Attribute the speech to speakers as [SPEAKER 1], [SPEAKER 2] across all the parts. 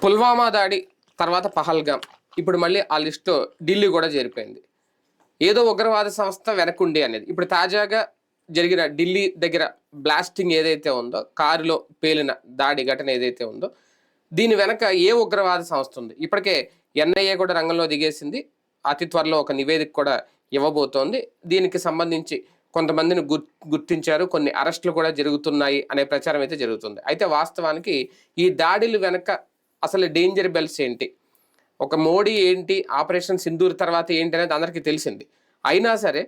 [SPEAKER 1] పుల్వామా దాడి తర్వాత పహల్గాం, ఇప్పుడు మళ్ళీ ఆ లిస్టు ఢిల్లీ కూడా చేరిపోయింది. ఏదో ఉగ్రవాద సంస్థ వెనకుండి అనేది. ఇప్పుడు తాజాగా జరిగిన ఢిల్లీ దగ్గర బ్లాస్టింగ్ ఏదైతే ఉందో, కారులో పేలిన దాడి ఘటన ఏదైతే ఉందో, దీని వెనక ఏ ఉగ్రవాద సంస్థ ఉంది? ఇప్పటికే ఎన్ఐఏ కూడా రంగంలో దిగేసింది. అతి త్వరలో ఒక నివేదిక కూడా ఇవ్వబోతోంది. దీనికి సంబంధించి కొంతమందిని గుర్తించారు, కొన్ని అరెస్టులు కూడా జరుగుతున్నాయి అనే ప్రచారం అయితే జరుగుతుంది. అయితే వాస్తవానికి ఈ దాడులు వెనక అసలు డేంజర్ బెల్స్ ఏంటి, ఒక మోడీ ఏంటి, ఆపరేషన్ సింధూర్ తర్వాత ఏంటి అనేది అందరికీ తెలిసింది. అయినా సరే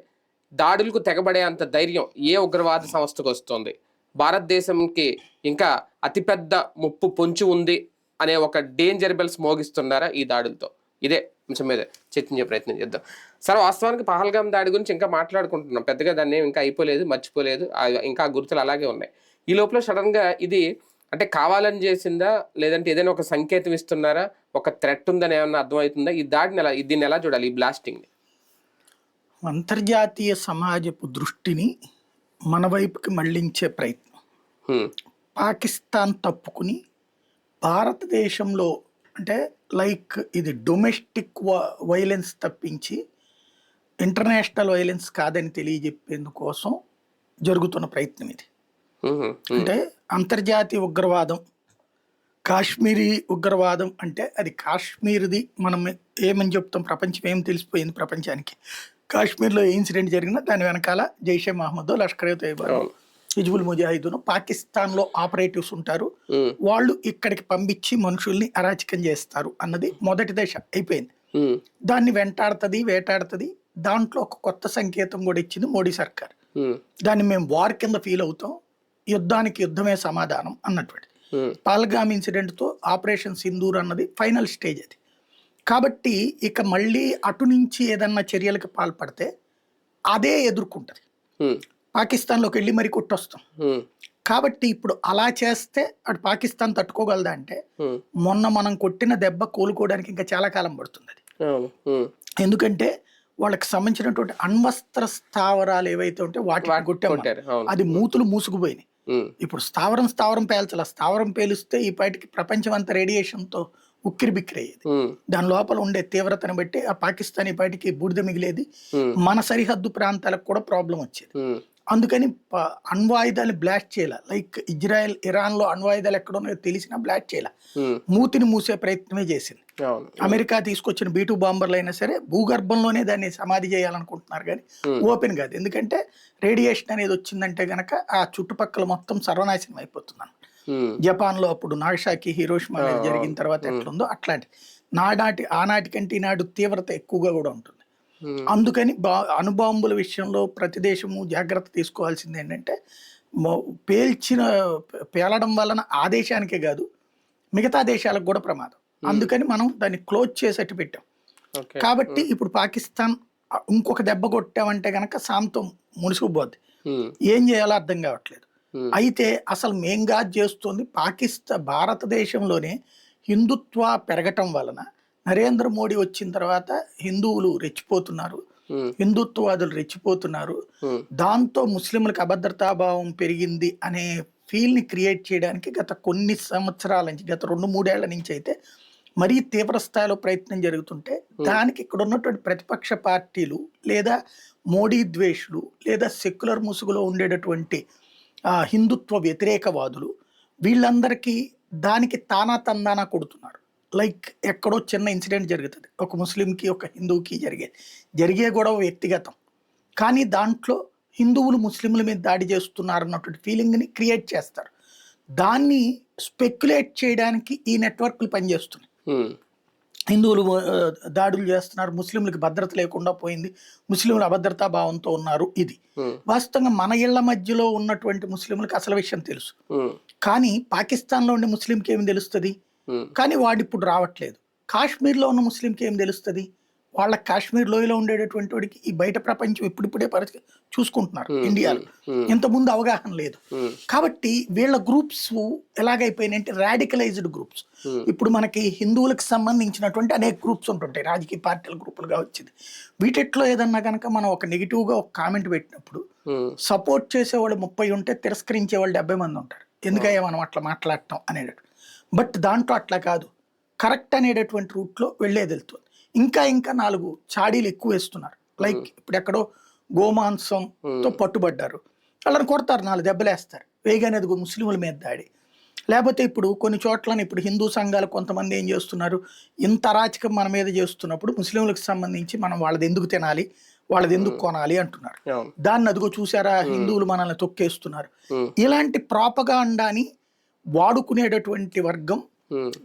[SPEAKER 1] దాడులకు తెగబడే అంత ధైర్యం ఏ ఉగ్రవాద సంస్థకు వస్తుంది? భారతదేశంకి ఇంకా అతిపెద్ద ముప్పు పొంచి ఉంది అనే ఒక డేంజర్ బెల్స్ మోగిస్తున్నారా ఈ దాడులతో? ఇదే అంశం మీద చర్చించే ప్రయత్నం చేద్దాం. సార్, వాస్తవానికి పహల్గాం దాడి గురించి ఇంకా మాట్లాడుకుంటున్నాం, పెద్దగా దాన్ని ఇంకా అయిపోలేదు, మర్చిపోలేదు, ఇంకా గుర్తులు అలాగే ఉన్నాయి. ఈ లోపల సడన్గా ఇది అంటే కావాలని చేసిందా, లేదంటే ఏదైనా ఒక సంకేతం ఇస్తున్నారా, ఒక థ్రెట్ ఉందని ఏమన్నా అర్థమవుతుందా? ఈ దాడిని దీన్ని ఎలా చూడాలి, ఈ బ్లాస్టింగ్?
[SPEAKER 2] అంతర్జాతీయ సమాజపు దృష్టిని మన వైపుకి మళ్లించే ప్రయత్నం. పాకిస్తాన్ తప్పుకుని భారతదేశంలో అంటే లైక్ ఇది డొమెస్టిక్ వైలెన్స్ తప్పించి ఇంటర్నేషనల్ వైలెన్స్ కాదని తెలియజెప్పేందుకోసం జరుగుతున్న ప్రయత్నం ఇది. అంటే అంతర్జాతీయ ఉగ్రవాదం, కాశ్మీరీ ఉగ్రవాదం అంటే అది కాశ్మీర్ది. మనం ఏమని చెప్తాం, ప్రపంచం ఏం తెలిసిపోయింది ప్రపంచానికి. కాశ్మీర్లో ఏ ఇన్సిడెంట్ జరిగినా దాని వెనకాల జైషే మహమ్మద్, లష్కర్ తోయిబా, హిజ్బుల్ ముజాహిదీన్, పాకిస్తాన్లో ఆపరేటివ్స్ ఉంటారు, వాళ్ళు ఇక్కడికి పంపించి మనుషుల్ని అరాచకం చేస్తారు అన్నది మొదటి దశ అయిపోయింది. దాన్ని వేటాడుతుంది. దాంట్లో ఒక కొత్త సంకేతం కూడా ఇచ్చింది మోడీ సర్కార్. దాన్ని మేము వార్ కింద ఫీల్ అవుతాం, యుద్ధానికి యుద్ధమే సమాధానం అన్నటువంటి. పహల్గామ్ ఇన్సిడెంట్ తో ఆపరేషన్ సింధూర్ అన్నది ఫైనల్ స్టేజ్ అది. కాబట్టి ఇక మళ్ళీ అటు నుంచి ఏదన్నా చర్యలకు పాల్పడితే అదే ఎదుర్కొంటది. పాకిస్తాన్లోకి వెళ్ళి మరి కొట్టొస్తాం. కాబట్టి ఇప్పుడు అలా చేస్తే అటు పాకిస్తాన్ తట్టుకోగలదా అంటే, మొన్న మనం కొట్టిన దెబ్బ కోలుకోవడానికి ఇంకా చాలా కాలం పడుతుంది అది. ఎందుకంటే వాళ్ళకి సంబంధించినటువంటి అణ్వస్త్ర స్థావరాలు ఏవైతే ఉంటే వాటికి కొట్టాం, అది మూతులు మూసుకుపోయినాయి. ఇప్పుడు స్థావరం పేల్చాల, స్థావరం పేలిస్తే ఈ పాటికి ప్రపంచం అంతా రేడియేషన్తో ఉక్కిరి బిక్కిరి అయ్యేది. దాని లోపల ఉండే తీవ్రతను బట్టి ఆ పాకిస్తాన్ ఈ పాటికి బూడిద మిగిలేది, మన సరిహద్దు ప్రాంతాలకు కూడా ప్రాబ్లం వచ్చేది. అందుకని అణ్వాయుధాలు బ్లాస్ట్ చేయాల, లైక్ ఇజ్రాయెల్ ఇరాన్లో అణ్వాయుధాలు ఎక్కడున్నాయో తెలిసినా బ్లాస్ట్ చేయాల, మూతిని మూసే ప్రయత్నమే చేసింది. అమెరికా తీసుకొచ్చిన B-2 బాంబర్లు అయినా సరే భూగర్భంలోనే దాన్ని సమాధి చేయాలనుకుంటున్నారు, కానీ ఓపెన్ కాదు. ఎందుకంటే రేడియేషన్ అనేది వచ్చిందంటే గనక ఆ చుట్టుపక్కల మొత్తం సర్వనాశనం అయిపోతుంది. జపాన్ లో అప్పుడు నాగసాకి, హిరోషిమా అనేది జరిగిన తర్వాత ఎట్లుందో అట్లాంటి ఆనాటి కంటే ఈనాడు తీవ్రత ఎక్కువగా కూడా ఉంటుంది. అందుకని అణుబాంబుల విషయంలో ప్రతి దేశము జాగ్రత్త తీసుకోవాల్సింది ఏంటంటే, పేలడం వలన ఆ దేశానికే కాదు మిగతా దేశాలకు కూడా ప్రమాదం. అందుకని మనం దాన్ని క్లోజ్ చేసేట్టు పెట్టాం. కాబట్టి ఇప్పుడు పాకిస్తాన్ ఇంకొక దెబ్బ కొట్టామంటే గనక శాంతం మునిసిపోద్ది, ఏం చేయాలో అర్థం కావట్లేదు. అయితే అసలు మేంగా చేస్తుంది భారతదేశంలోనే హిందుత్వ పెరగటం వలన నరేంద్ర మోడీ వచ్చిన తర్వాత హిందువులు రెచ్చిపోతున్నారు, హిందుత్వవాదులు రెచ్చిపోతున్నారు. దాంతో ముస్లింలకు అభద్రతాభావం పెరిగింది అనే ఫీల్ ని క్రియేట్ చేయడానికి గత కొన్ని సంవత్సరాల నుంచి, గత 2-3 ఏళ్ల నుంచి అయితే మరీ తీవ్ర స్థాయిలో ప్రయత్నం జరుగుతుంటే, దానికి ఇక్కడ ఉన్నటువంటి ప్రతిపక్ష పార్టీలు లేదా మోడీ ద్వేషులు లేదా సెక్యులర్ ముసుగులో ఉండేటటువంటి హిందుత్వ వ్యతిరేకవాదులు వీళ్ళందరికీ దానికి తందానా కొడుతున్నారు. లైక్ ఎక్కడో చిన్న ఇన్సిడెంట్ జరుగుతుంది, ఒక ముస్లింకి ఒక హిందువుకి జరిగే గొడవ వ్యక్తిగతం, కానీ దాంట్లో హిందువులు ముస్లింల మీద దాడి చేస్తున్నారు అన్నటువంటి ఫీలింగ్ని క్రియేట్ చేస్తారు. దాన్ని స్పెక్యులేట్ చేయడానికి ఈ నెట్వర్క్లు పనిచేస్తున్నాయి. హిందువులు దాడులు చేస్తున్నారు, ముస్లింలకు భద్రత లేకుండా పోయింది, ముస్లింలు అభద్రతా భావంతో ఉన్నారు. ఇది వాస్తవంగా మన ఇళ్ల మధ్యలో ఉన్నటువంటి ముస్లింలకు అసలు విషయం తెలుసు, కానీ పాకిస్తాన్లో ఉండే ముస్లింకి ఏమి తెలుస్తుంది? కానీ వాడు ఇప్పుడు రావట్లేదు. కాశ్మీర్లో ఉన్న ముస్లింకి ఏం తెలుస్తుంది? వాళ్ళ కాశ్మీర్ లోయలో ఉండేటటువంటి వాడికి ఈ బయట ప్రపంచం ఇప్పుడిప్పుడే పరిస్థితి చూసుకుంటున్నారు. ఇండియాలో ఇంతకుముందు అవగాహన లేదు. కాబట్టి వీళ్ళ గ్రూప్స్ ఎలాగైపోయినాయంటే రాడికలైజ్డ్ గ్రూప్స్. ఇప్పుడు మనకి హిందువులకు సంబంధించినటువంటి అనేక గ్రూప్స్ ఉంటుంటాయి, రాజకీయ పార్టీల గ్రూపులుగా వచ్చింది. వీటిలో ఏదన్నా కనుక మనం ఒక నెగిటివ్ గా ఒక కామెంట్ పెట్టినప్పుడు సపోర్ట్ చేసేవాళ్ళు 30 ఉంటే తిరస్కరించే వాళ్ళు 70 మంది ఉంటారు. ఎందుకయ్యా మనం అట్లా మాట్లాడటం అనేటట్టు. బట్ దాంట్లో అట్లా కాదు. కరెక్ట్ అనేటటువంటి రూట్లో వెళ్ళేది వెళ్తుంది. ఇంకా ఇంకా 4 చాడీలు ఎక్కువ వేస్తున్నారు. లైక్ ఇప్పుడు ఎక్కడో గోమాంసంతో పట్టుబడ్డారు, వాళ్ళని కొడతారు, 4 దెబ్బలేస్తారు, వేగానే అది ముస్లింల మీద దాడి. లేకపోతే ఇప్పుడు కొన్ని చోట్ల ఇప్పుడు హిందూ సంఘాలు కొంతమంది ఏం చేస్తున్నారు, ఇంత అరాచకం మన మీద చేస్తున్నప్పుడు ముస్లింలకు సంబంధించి మనం వాళ్ళది ఎందుకు తినాలి, వాళ్ళది ఎందుకు కొనాలి అంటున్నారు. దాన్ని అదిగో చూసారా, హిందువులు మనల్ని తొక్కేస్తున్నారు. ఇలాంటి ప్రాపగాండాని వాడుకునేటటువంటి వర్గం,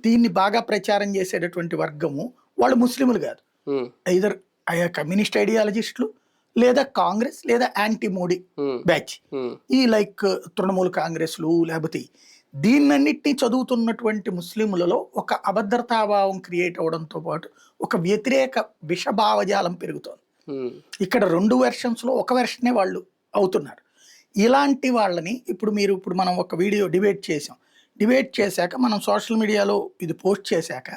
[SPEAKER 2] దీన్ని బాగా ప్రచారం చేసేటటువంటి వర్గము వాళ్ళు ముస్లింలు కాదు, ఐదర్ కమ్యూనిస్ట్ ఐడియాలజిస్టులు లేదా కాంగ్రెస్ లేదా యాంటీ మోడీ బ్యాచ్, ఈ లైక్ తృణమూల్ కాంగ్రెస్లు, లేకపోతే దీన్నన్నిటినీ చదువుతున్నటువంటి ముస్లింలలో ఒక అభద్రతాభావం క్రియేట్ అవడంతో పాటు ఒక వ్యతిరేక విషభావజాలం పెరుగుతోంది. ఇక్కడ 2 వెర్షన్స్లో ఒక వెర్షనే వాళ్ళు అవుతున్నారు. ఇలాంటి వాళ్ళని ఇప్పుడు మనం ఒక వీడియో డిబేట్ చేశాక మనం సోషల్ మీడియాలో ఇది పోస్ట్ చేశాక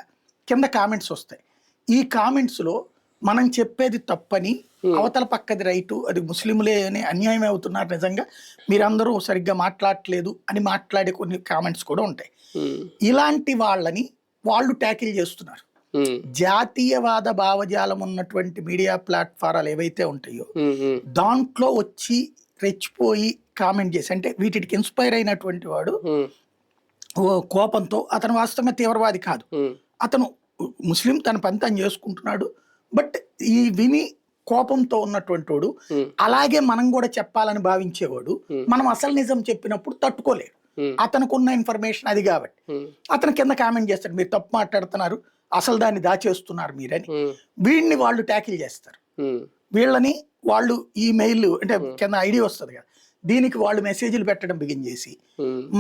[SPEAKER 2] కింద కామెంట్స్ వస్తాయి. ఈ కామెంట్స్లో మనం చెప్పేది తప్పని, అవతల పక్కది రైటు, అది ముస్లింలే అని అన్యాయం అవుతున్నారు, నిజంగా మీరందరూ సరిగ్గా మాట్లాడట్లేదు అని మాట్లాడే కొన్ని కామెంట్స్ కూడా ఉంటాయి. ఇలాంటి వాళ్ళని వాళ్ళు ట్యాకిల్ చేస్తున్నారు. జాతీయవాద భావజాలం ఉన్నటువంటి మీడియా ప్లాట్ఫారాలు ఏవైతే ఉంటాయో దాంట్లో వచ్చి రెచ్చిపోయి కామెంట్ చేసి, అంటే వీటికి ఇన్స్పైర్ అయినటువంటి వాడు కోపంతో, అతను వాస్తవంగా తీవ్రవాది కాదు, అతను ముస్లిం, తన పని తను చేసుకుంటున్నాడు, బట్ ఈ విని కోపంతో ఉన్నటువంటి వాడు, అలాగే మనం కూడా చెప్పాలని భావించేవాడు, మనం అసలు నిజం చెప్పినప్పుడు తట్టుకోలేడు, అతనుకున్న ఇన్ఫర్మేషన్ అది కాబట్టి అతను కింద కామెంట్ చేస్తాడు, మీరు తప్పు మాట్లాడుతున్నారు, అసలు దాన్ని దాచేస్తున్నారు మీరని. వీడిని వాళ్ళు ట్యాకిల్ చేస్తారు. వీళ్ళని వాళ్ళు ఈమెయిల్ అంటే కింద ఐడి వస్తుంది కదా, దీనికి వాళ్ళు మెసేజ్లు పెట్టడం బిగిన్ చేసి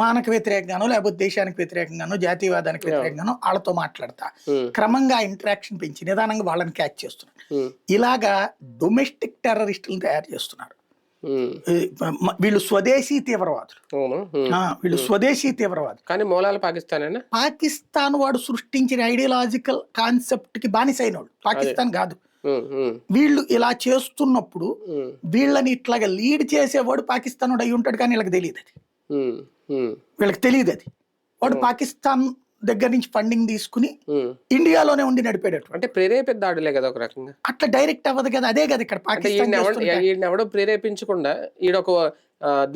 [SPEAKER 2] మనకు వ్యతిరేకంగానో లేకపోతే దేశానికి వ్యతిరేకంగానో జాతీయవాదానికి వ్యతిరేకంగానో వాళ్ళతో మాట్లాడతా క్రమంగా ఇంటరాక్షన్ పెంచి నిదానంగా వాళ్ళని క్యాచ్ చేస్తున్నారు. ఇలాగా డొమెస్టిక్ టెర్రరిస్టులను తయారు చేస్తున్నారు. వీళ్ళు స్వదేశీ తీవ్రవాదులు, వీళ్ళు స్వదేశీ తీవ్రవాదులు
[SPEAKER 1] కానీ మూలాలు
[SPEAKER 2] పాకిస్తాన్ వాడు సృష్టించిన ఐడియాలజికల్ కాన్సెప్ట్ కి బానిసైనోడు, పాకిస్తాన్ కాదు. వీళ్ళు ఇలా చేస్తున్నప్పుడు వీళ్ళని ఇట్లాగా లీడ్ చేసేవాడు పాకిస్తాన్ వాడు అయి ఉంటాడు, కానీ వీళ్ళకి తెలియదు అది, వీళ్ళకి తెలియదు అది. వాడు పాకిస్తాన్ దగ్గర నుంచి ఫండింగ్ తీసుకుని ఇండియాలోనే ఉండి నడిపేటట్టు,
[SPEAKER 1] అంటే ప్రేరేపిత దాడులే కదా ఒక రకంగా,
[SPEAKER 2] అట్లా డైరెక్ట్ అవ్వదు కదా. అదే కదా ఇక్కడ పాకిస్తాన్
[SPEAKER 1] ఎవడో ప్రేరేపించకుండా ఈడొక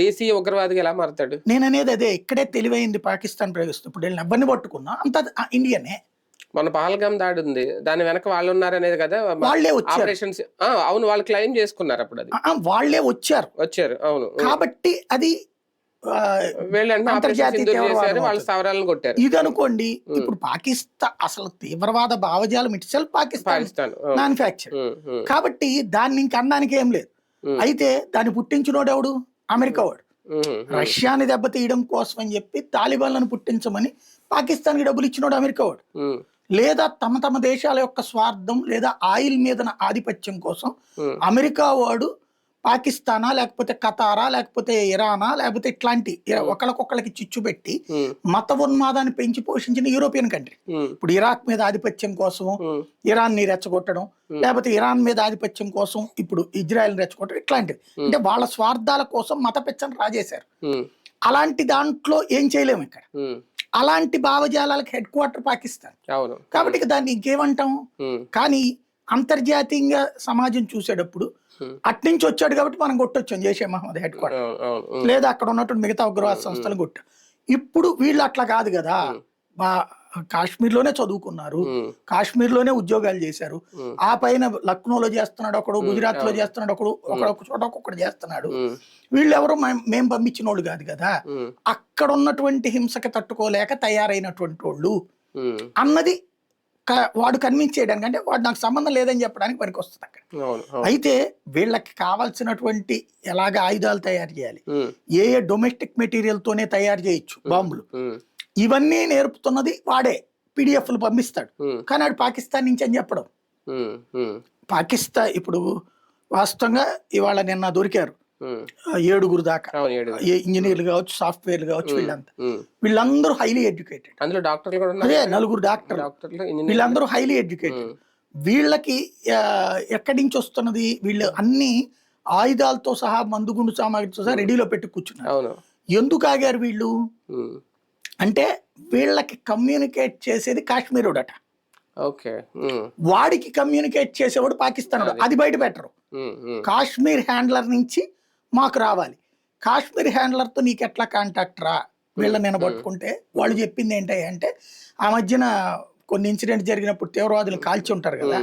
[SPEAKER 1] దేశీయ ఉగ్రవాదిగా ఎలా మారుతాడు.
[SPEAKER 2] నేను అనేది అదే, ఇక్కడే తెలివైంది పాకిస్తాన్ ప్రయోగిస్తుంది. ఇప్పుడు వీళ్ళని ఎవరిని పట్టుకున్నా అంత ఇండియనే.
[SPEAKER 1] మన పహల్గామ్ దాడి ఉంది, దాని వెనక వాళ్ళు ఉన్నారనేది కదా,
[SPEAKER 2] వాళ్ళే
[SPEAKER 1] ఆపరేషన్స్. అవును, వాళ్ళు క్లెయిమ్ చేసుకున్నారు అప్పుడు, అది
[SPEAKER 2] వాళ్ళే వచ్చారు.
[SPEAKER 1] అవును,
[SPEAKER 2] కాబట్టి అది
[SPEAKER 1] వాళ్ళు సవరాలను కొట్టారు.
[SPEAKER 2] ఇది అనుకోండి, ఇప్పుడు పాకిస్తాన్ అసలు తీవ్రవాద భావజాలం ఇట్ సెల్ఫ్ పాకిస్తాన్ మ్యానుఫ్యాక్చర్, కాబట్టి దాన్ని ఇంక అనడానికి ఏం లేదు. అయితే దాన్ని పుట్టించినోడు ఎవడు? అమెరికా వాడు. రష్యాని దెబ్బతీయడం కోసం అని చెప్పి తాలిబాన్లను పుట్టించమని పాకిస్తాన్కి డబ్బులు ఇచ్చినోడు అమెరికా వాడు. లేదా తమ దేశాల యొక్క స్వార్థం లేదా ఆయిల్ మీద ఆధిపత్యం కోసం అమెరికా వాడు పాకిస్తానా లేకపోతే ఖతారా లేకపోతే ఇరానా లేకపోతే ఇట్లాంటి ఒకళ్ళకొక్కళ్ళకి చిచ్చు పెట్టి మత ఉన్మాదాన్ని పెంచి పోషించిన యూరోపియన్ కంట్రీ. ఇప్పుడు ఇరాక్ మీద ఆధిపత్యం కోసం ఇరాన్ ని రెచ్చగొట్టడం, లేకపోతే ఇరాన్ మీద ఆధిపత్యం కోసం ఇప్పుడు ఇజ్రాయెల్ ని రెచ్చగొట్టడం, ఇట్లాంటివి. అంటే వాళ్ళ స్వార్థాల కోసం మత పెచ్చని రాజేశారు. అలాంటి దాంట్లో ఏం చేయలేము ఇక్కడ. అలాంటి భావజాలాలకు హెడ్ క్వార్టర్ పాకిస్తాన్. కాబట్టి దాన్ని ఇంకేమంటాం. కానీ అంతర్జాతీయంగా సమాజం చూసేటప్పుడు అట్నుంచి వచ్చాడు కాబట్టి మనం కొట్టొచ్చాం జైషే మహమ్మద్ హెడ్ క్వార్టర్, లేదా అక్కడ ఉన్నటువంటి మిగతా ఉగ్రవాద సంస్థలు కొట్టాం. ఇప్పుడు వీళ్ళు అట్లా కాదు కదా, కాశ్మీర్లోనే చదువుకున్నారు, కాశ్మీర్లోనే ఉద్యోగాలు చేశారు, ఆ పైన లక్నోలో చేస్తున్నాడు ఒకడు, గుజరాత్ లో చేస్తున్నాడు ఒకడు, ఒకడొక చోట ఒక్కొక్కడు చేస్తున్నాడు. వీళ్ళు ఎవరు మేము పంపించిన వాళ్ళు కాదు కదా, అక్కడ ఉన్నటువంటి హింసకి తట్టుకోలేక తయారైనటువంటి వాళ్ళు అన్నది వాడు కన్విన్స్ చేయడానికి, అంటే వాడు నాకు సంబంధం లేదని చెప్పడానికి పనికి వస్తుంది అక్కడ. అయితే వీళ్ళకి కావాల్సినటువంటి ఎలాగ ఆయుధాలు తయారు చేయాలి, ఏ డొమెస్టిక్ మెటీరియల్ తోనే తయారు చేయొచ్చు బాంబులు, ఇవన్నీ నేర్పుతున్నది వాడే. పీడిఎఫ్లు పంపిస్తాడు, కానీ వాడు పాకిస్తాన్ నుంచి అని చెప్పడం. పాకిస్తాన్ ఇప్పుడు వాస్తవంగా ఇవాళ నిన్న దొరికారు 7 దాకా, ఇంజనీర్లు కావచ్చు, సాఫ్ట్వేర్లు కావచ్చు, వీళ్ళందరూ హైలీ ఎడ్యుకేటెడ్. అదే 4 డాక్టర్లు, వీళ్ళందరూ హైలీ ఎడ్యుకేటెడ్. వీళ్ళకి ఎక్కడి నుంచి వస్తున్నది, వీళ్ళు అన్ని ఆయుధాలతో సహా మందుగుండు సామాగ్రితో సహా రెడీలో పెట్టి కూర్చున్నారు. ఎందుకు ఆగారు వీళ్ళు అంటే వీళ్ళకి కమ్యూనికేట్ చేసేది కాశ్మీరుడట,
[SPEAKER 1] ఓకే.
[SPEAKER 2] వాడికి కమ్యూనికేట్ చేసేవాడు పాకిస్తాన్. అది బయట పెట్టరు. కాశ్మీర్ హ్యాండ్లర్ నుంచి మాకు రావాలి, కాశ్మీర్ హ్యాండ్లర్తో నీకు ఎట్లా కాంటాక్ట్ రా, వీళ్ళని నేను పట్టుకుంటే. వాళ్ళు చెప్పింది ఏంటంటే ఆ మధ్యన కొన్ని ఇన్సిడెంట్ జరిగినప్పుడు తీవ్రవాదులు కాల్చి ఉంటారు కదా,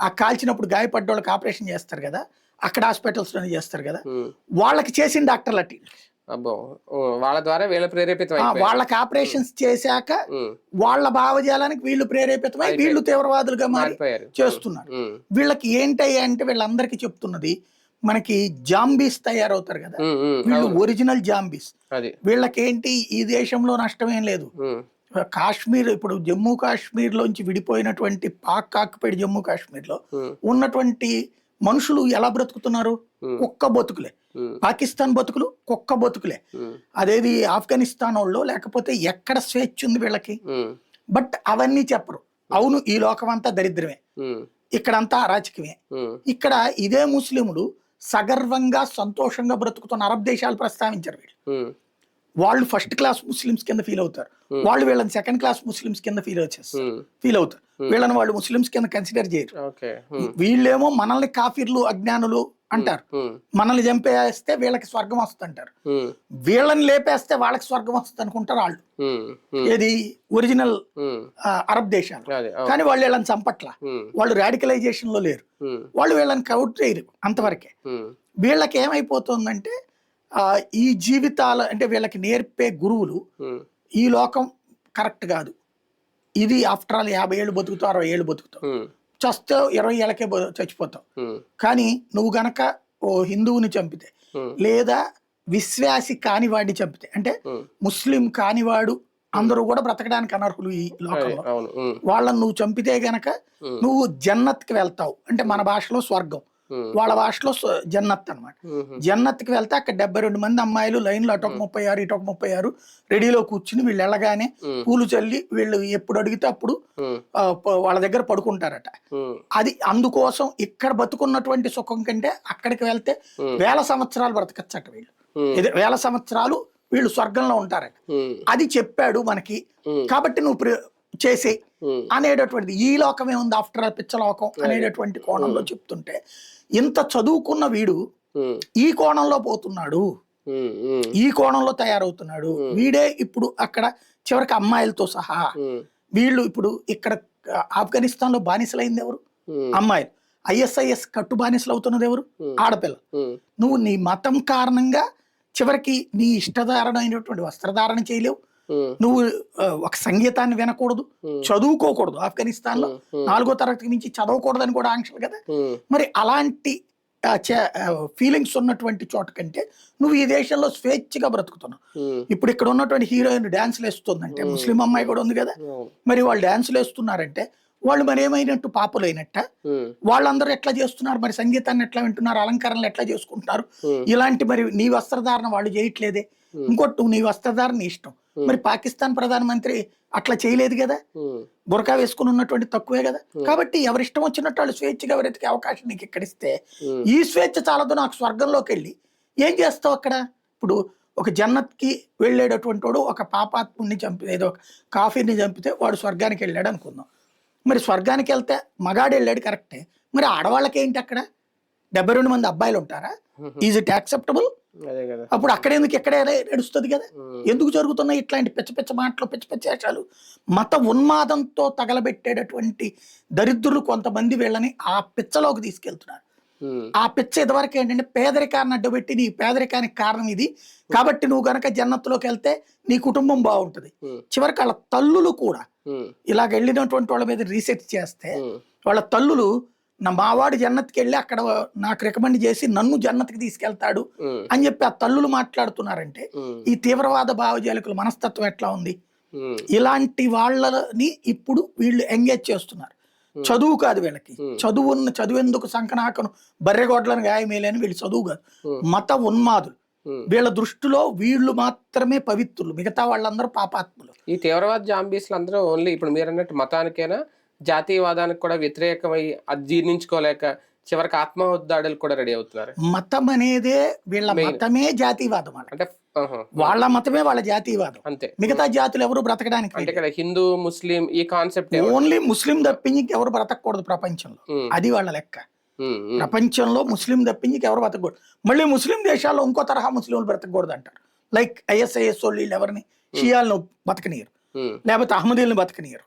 [SPEAKER 2] ఆ కాల్చినప్పుడు గాయపడ్డ వాళ్ళకి ఆపరేషన్ చేస్తారు కదా, అక్కడ హాస్పిటల్స్ లోనే చేస్తారు కదా, వాళ్ళకి చేసిన డాక్టర్లు అట్టి
[SPEAKER 1] అబ్బో, వాళ్ళ ద్వారా వీళ్ళ ప్రేరేపితం,
[SPEAKER 2] వాళ్ళకి ఆపరేషన్స్ చేశాక వాళ్ళ భావజాలానికి వీళ్ళు ప్రేరేపితమై వీళ్ళు తీవ్రవాదులుగా మారి చేస్తున్నారు. వీళ్ళకి ఏంటయ్యా అంటే వీళ్ళందరికీ చెప్తున్నది, మనకి జాంబీస్ తయారవుతారు కదా, వీళ్ళు ఒరిజినల్ జాంబీస్. వీళ్ళకి ఏంటి, ఈ దేశంలో నష్టమేం లేదు. కాశ్మీర్ ఇప్పుడు జమ్మూ కాశ్మీర్ లోంచి విడిపోయినటువంటి పాక్ ఆక్యుపైడ్ జమ్మూ కాశ్మీర్ లో ఉన్నటువంటి మనుషులు ఎలా బ్రతుకుతున్నారు, కుక్క బతుకులే. పాకిస్తాన్ బతుకులు కుక్క బతుకులే. అదేది ఆఫ్ఘనిస్తాన్ వాళ్ళు లేకపోతే ఎక్కడ స్వేచ్ఛ ఉంది వీళ్ళకి. బట్ అవన్నీ చెప్పరు. అవును, ఈ లోకం అంతా దరిద్రమే, ఇక్కడంతా అరాచకమే. ఇక్కడ ఇదే ముస్లింలు సగర్వంగా సంతోషంగా బ్రతుకుతున్న అరబ్ దేశాలు ప్రస్తావించారు. వాళ్ళు ఫస్ట్ క్లాస్ ముస్లిమ్స్ కింద ఫీల్ అవుతారు, వాళ్ళు వీళ్ళని సెకండ్ క్లాస్ ముస్లిమ్స్ కింద ఫీల్ అవుతారు. వీళ్ళని వాళ్ళు ముస్లిమ్స్ కింద కన్సిడర్ చేయరు. వీళ్ళేమో మనల్ని కాఫీర్లు అజ్ఞానులు అంటారు, మనల్ని చంపేస్తే వీళ్ళకి స్వర్గం వస్తుంది అంటారు, వీళ్ళని లేపేస్తే వాళ్ళకి స్వర్గం వస్తుంది అనుకుంటారు వాళ్ళు. ఏది ఒరిజినల్ అరబ్ దేశాలు. కానీ వాళ్ళు వీళ్ళని చంపట్ల, వాళ్ళు రాడికలైజేషన్ లో లేరు, వాళ్ళు వీళ్ళని కౌట్ చేయరు అంతవరకే. వీళ్ళకి ఏమైపోతుందంటే ఈ జీవితాల అంటే వీళ్ళకి నేర్పే గురువులు ఈ లోకం కరెక్ట్ కాదు, ఇది ఆఫ్టర్ ఆల్ 50 ఏళ్ళు బతుకుతావు, 60 ఏళ్ళు బతుకుతావు, చస్తే 20 ఏళ్ళకే చచ్చిపోతావు. కానీ నువ్వు గనక ఓ హిందువుని చంపితే లేదా విశ్వాసి కానివాడిని చంపితే, అంటే ముస్లిం కానివాడు అందరూ కూడా బ్రతకడానికి అనర్హులు ఈ లోకంలో, వాళ్ళని నువ్వు చంపితే గనక నువ్వు జన్నత్కి వెళ్తావు. అంటే మన భాషలో స్వర్గం, వాళ్ళ భాషలో జన్నత్ అనమాట. జన్నత్కి వెళ్తే అక్కడ 72 మంది అమ్మాయిలు లైన్లో అటొక 36 ఇటొక 36 రెడీలో కూర్చుని వీళ్ళు వెళ్ళగానే పూలు చల్లి వీళ్ళు ఎప్పుడు అడిగితే అప్పుడు వాళ్ళ దగ్గర పడుకుంటారట. అది అందుకోసం ఇక్కడ బతుకున్నటువంటి సుఖం కంటే అక్కడికి వెళ్తే 1000 సంవత్సరాలు బ్రతకచ్చట వీళ్ళు, 1000 సంవత్సరాలు వీళ్ళు స్వర్గంలో ఉంటారట. అది చెప్పాడు మనకి. కాబట్టి నువ్వు చేసే అనేటటువంటిది ఈ లోకమే ఉంది, ఆఫ్టర్ ఆల్ పిచ్చలోకం అనేటటువంటి కోణంలో చెప్తుంటే, ఇంత చదువుకున్న వీడు ఈ కోణంలో పోతున్నాడు, ఈ కోణంలో తయారవుతున్నాడు. వీడే ఇప్పుడు అక్కడ చివరికి అమ్మాయిలతో సహా వీళ్ళు ఇప్పుడు ఇక్కడ ఆఫ్ఘనిస్తాన్ లో బానిసలైంది ఎవరు, అమ్మాయిలు. ISIS కట్టు బానిసలు అవుతున్నది ఎవరు, ఆడపిల్ల. నువ్వు నీ మతం కారణంగా చివరికి నీ ఇష్టధారణ అయినటువంటి వస్త్రధారణ చేయలేవు, నువ్వు ఒక సంగీతాన్ని వినకూడదు, చదువుకోకూడదు. ఆఫ్ఘనిస్తాన్ లో 4వ తరగతి నుంచి చదవకూడదని కూడా ఆంక్షలు కదా. మరి అలాంటి ఫీలింగ్స్ ఉన్నటువంటి చోట కంటే నువ్వు ఈ దేశంలో స్వేచ్ఛగా బ్రతుకుతున్నావు. ఇప్పుడు ఇక్కడ ఉన్నటువంటి హీరోయిన్ డాన్సులు వేస్తుందంటే, ముస్లిం అమ్మాయి కూడా ఉంది కదా, మరి వాళ్ళు డాన్సులు వేస్తున్నారంటే వాళ్ళు మరి ఏమైనట్టు పాపులైనట్ట, వాళ్ళందరూ ఎట్లా చేస్తున్నారు, మరి సంగీతాన్ని ఎట్లా వింటున్నారు, అలంకరణలు ఎట్లా చేసుకుంటున్నారు, ఇలాంటి మరి నీ వస్త్రధారణ వాళ్ళు చేయట్లేదే. ఇంకోటి, నువ్వు నీ వస్త్రధారణ ఇష్టం, మరి పాకిస్తాన్ ప్రధానమంత్రి అట్లా చేయలేదు కదా, బురకా వేసుకుని ఉన్నటువంటి తక్కువే కదా. కాబట్టి ఎవరిష్టం వచ్చినట్టు వాళ్ళు స్వేచ్ఛగా బ్రతికే అవకాశం నీకు ఇక్కడిస్తే, ఈ స్వేచ్ఛ చాలదు నాకు స్వర్గంలోకి వెళ్ళి ఏం చేస్తావు అక్కడ. ఇప్పుడు ఒక జన్నత్కి వెళ్ళేటటువంటి వాడు ఒక పాపాత్ముడిని చంపి ఏదో ఒక కాఫీని చంపితే వాడు స్వర్గానికి వెళ్ళాడు అనుకుందాం. మరి స్వర్గానికి వెళ్తే మగాడు వెళ్ళాడు కరెక్టే, మరి ఆడవాళ్ళకి ఏంటి అక్కడ 72 మంది అబ్బాయిలు ఉంటారా, ఈజ్ ఇట్ యాక్సెప్టబుల్? అప్పుడు అక్కడ ఎందుకు ఎక్కడ నడుస్తుంది కదా. ఎందుకు జరుగుతున్నాయి ఇట్లాంటి పిచ్చ పిచ్చ మాటలు, పిచ్చ పిచ్చ వేషాలు? మత ఉన్మాదంతో తగలబెట్టేటటువంటి దరిద్రులు కొంతమంది వీళ్ళని ఆ పిచ్చలోకి తీసుకెళ్తున్నారు. ఆ పిచ్చ ఇదివరకు ఏంటంటే పేదరికాన్ని అడ్డుపెట్టి, నీ పేదరికానికి కారణం ఇది కాబట్టి నువ్వు గనక జన్నత్తులోకి వెళ్తే నీ కుటుంబం బాగుంటది. చివరికి వాళ్ళ తల్లులు కూడా ఇలాగ వెళ్ళినటువంటి వాళ్ళ మీద రీసెర్చ్ చేస్తే వాళ్ళ తల్లులు మావాడు జన్నత్కి వెళ్ళి అక్కడ నాకు రికమెండ్ చేసి నన్ను జన్నత్కి తీసుకెళ్తాడు అని చెప్పి ఆ తల్లులు మాట్లాడుతున్నారంటే ఈ తీవ్రవాద భావజాలికుల మనస్తత్వం ఎట్లా ఉంది. ఇలాంటి వాళ్ళని ఇప్పుడు వీళ్ళు ఎంగేజ్ చేస్తున్నారు. చదువు కాదు వీళ్ళకి, చదువెందుకు సంకనాకను బర్రెగొడ్లను గాయమేలేని వీళ్ళు చదువు కాదు, మత ఉన్మాదులు. వీళ్ళ దృష్టిలో వీళ్ళు మాత్రమే పవిత్రులు, మిగతా వాళ్ళందరూ పాపాత్ములు.
[SPEAKER 1] ఈ తీవ్రవాద జాంబీస్లు అందరూ ఓన్లీ ఇప్పుడు మీరు అన్నట్టు మతానికైనా జాతీయవాదానికి కూడా వ్యతిరేకమై అది జీర్ణించుకోలేక చివరికి ఆత్మాహుతి దాడులు కూడా రెడీ అవుతున్నారు.
[SPEAKER 2] మతం అనేదే వీళ్ళ మతమే జాతీయవాదం అన్నమాట.
[SPEAKER 1] అంటే
[SPEAKER 2] వాళ్ళ మతమే వాళ్ళ జాతీయవాదం.
[SPEAKER 1] అంతే.
[SPEAKER 2] మిగతా జాతులు ఎవరు బ్రతకడానికి
[SPEAKER 1] అంటే ఇక్కడ హిందూ ముస్లిం ఈ కాన్సెప్ట్
[SPEAKER 2] ఓన్లీ ముస్లిం తప్పించి ఎవరు బ్రతకూడదు ప్రపంచంలో. అది వాళ్ళ లెక్క. ప్రపంచంలో ముస్లిం తప్పించి ఎవరు బ్రతకూడదు. మళ్ళీ ముస్లిం దేశాల్లో ఇంకో తరహా ముస్లింలు బ్రతకూడదు అంటారు. లైక్ ISIS వాళ్ళు వీళ్ళు ఎవరిని షియాలను బతకనీయరు, లేకపోతే అహ్మదీలను బతకనీయరు,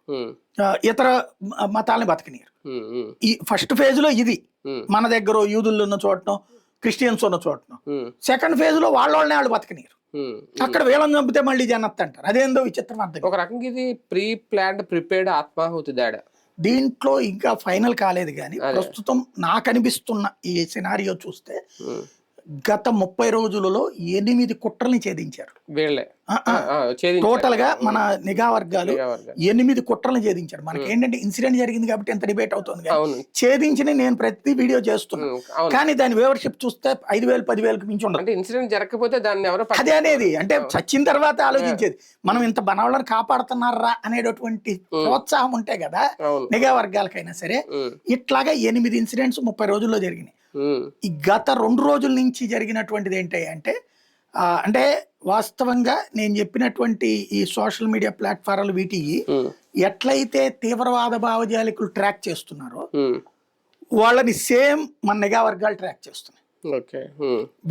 [SPEAKER 2] ఇతర మతాలను బతకనీయరు. ఈ ఫస్ట్ ఫేజ్ లో ఇది మన దగ్గర యూదులు ఉన్న చోటనో క్రిస్టియన్స్ ఉన్న చోటనో. సెకండ్ ఫేజ్ లో వాళ్ళనే వాళ్ళు బతకనీయరు. అక్కడ వీళ్ళని చంపితే మళ్ళీ జనత్ అంటారు. అదేందో విచిత్రం అర్థం.
[SPEAKER 1] ఒక రకంగా ఇది ప్రిపేర్డ్ ఆత్మాహుతి దాడి.
[SPEAKER 2] దీంట్లో ఇంకా ఫైనల్ కాలేదు కానీ ప్రస్తుతం నాకు అనిపిస్తున్న ఈ సినారియో చూస్తే గత 30 రోజులలో 8 కుట్రల్ని ఛేదించారు వీళ్ళే. టోటల్ గా మన నిఘా వర్గాలు 8 కుట్రల్ని ఛేదించారు. మనకి ఏంటంటే ఇన్సిడెంట్ జరిగింది కాబట్టి ఎంత డిబేట్ అవుతుంది. ఛేదించిన నేను ప్రతి వీడియో చేస్తున్నాను, కానీ దాని వ్యూవర్షిప్ చూస్తే 5,000 10,000కి మించి ఉండదు.
[SPEAKER 1] ఇన్సిడెంట్ జరగకపోతే దాన్ని ఎవరు
[SPEAKER 2] అదే అనేది. అంటే చచ్చిన తర్వాత ఆలోచించేది మనం ఇంత బనవాళ్ళని కాపాడుతున్నారా అనేటటువంటి ప్రోత్సాహం ఉంటే కదా నిఘా వర్గాలకైనా సరే. ఇట్లాగా 8 ఇన్సిడెంట్స్ 30 రోజుల్లో జరిగినాయి. ఈ గత 2 రోజుల నుంచి జరిగినటువంటిది ఏంటి అంటే అంటే వాస్తవంగా నేను చెప్పినటువంటి ఈ సోషల్ మీడియా ప్లాట్ఫారాలు వీటి ఎట్లయితే తీవ్రవాద భావజాలికులు ట్రాక్ చేస్తున్నారో వాళ్ళని సేమ్ మన నిఘా వర్గాలు ట్రాక్ చేస్తున్నాయి.